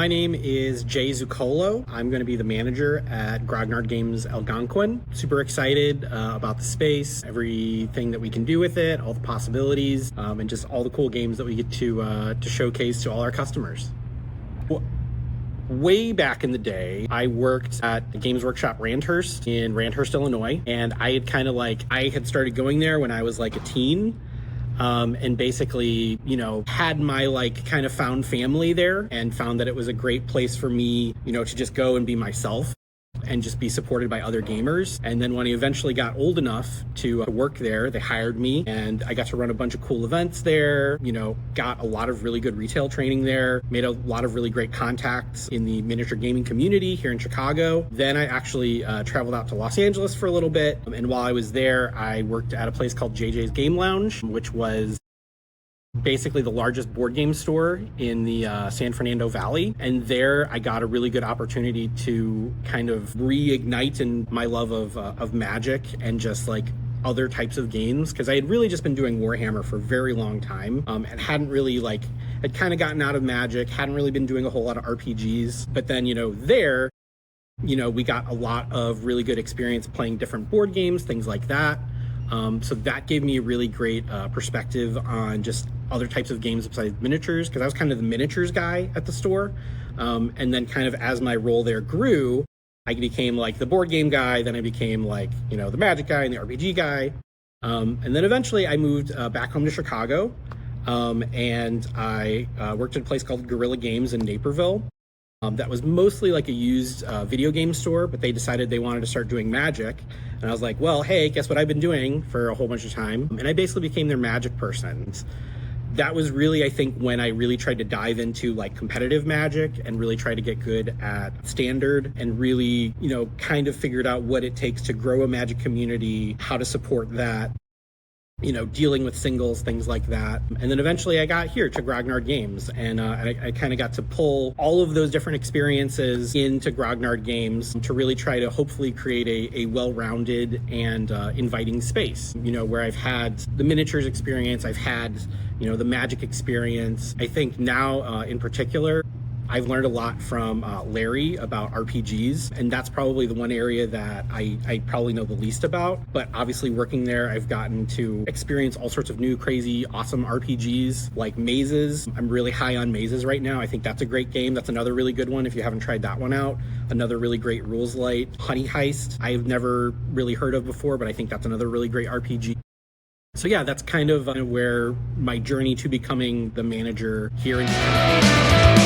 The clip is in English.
my name is Jay Zuccollo. I'm going to be the manager at Grognard Games Algonquin. Super excited about the space, everything that we can do with it, all the possibilities, and just all the cool games that we get to showcase to all our customers. Way back in the day, I worked at the Games Workshop Randhurst in Randhurst, Illinois, and I had started going there when I was like a teen. And basically, had my kind of found family there and found that it was a great place for me, to just go and be myself and just be supported by other gamers. And then when I eventually got old enough to work there, they hired me and I got to run a bunch of cool events there, got a lot of really good retail training there, made a lot of really great contacts in the miniature gaming community here in Chicago. Then I actually traveled out to Los Angeles for a little bit. And while I was there, I worked at a place called JJ's Game Lounge, which was basically the largest board game store in the San Fernando Valley. And there I got a really good opportunity to kind of reignite in my love of Magic and just other types of games, because I had really just been doing Warhammer for a very long time and hadn't really had kind of gotten out of Magic, hadn't really been doing a whole lot of RPGs. But then, there, we got a lot of really good experience playing different board games, things like that. So that gave me a really great perspective on just other types of games besides miniatures, because I was kind of the miniatures guy at the store. And then kind of as my role there grew, I became the board game guy. Then I became the Magic guy and the RPG guy. And then eventually I moved back home to Chicago. And I worked at a place called Guerrilla Games in Naperville. That was mostly a used video game store, but they decided they wanted to start doing Magic. And I was like, well, hey, guess what I've been doing for a whole bunch of time? And I basically became their Magic person. That was really, I think, when I really tried to dive into competitive Magic and really try to get good at standard and really, kind of figured out what it takes to grow a Magic community, how to support that, dealing with singles, things like that. And then eventually I got here to Grognard Games, and I kind of got to pull all of those different experiences into Grognard Games to really try to hopefully create a well-rounded and inviting space, where I've had the miniatures experience, I've had, the Magic experience. I think now in particular, I've learned a lot from Larry about RPGs, and that's probably the one area that I probably know the least about. But obviously working there, I've gotten to experience all sorts of new, crazy, awesome RPGs like Mazes. I'm really high on Mazes right now. I think that's a great game. That's another really good one if you haven't tried that one out. Another really great rules light. Honey Heist, I've never really heard of before, but I think that's another really great RPG. So yeah, that's kind of where my journey to becoming the manager here in Chicago.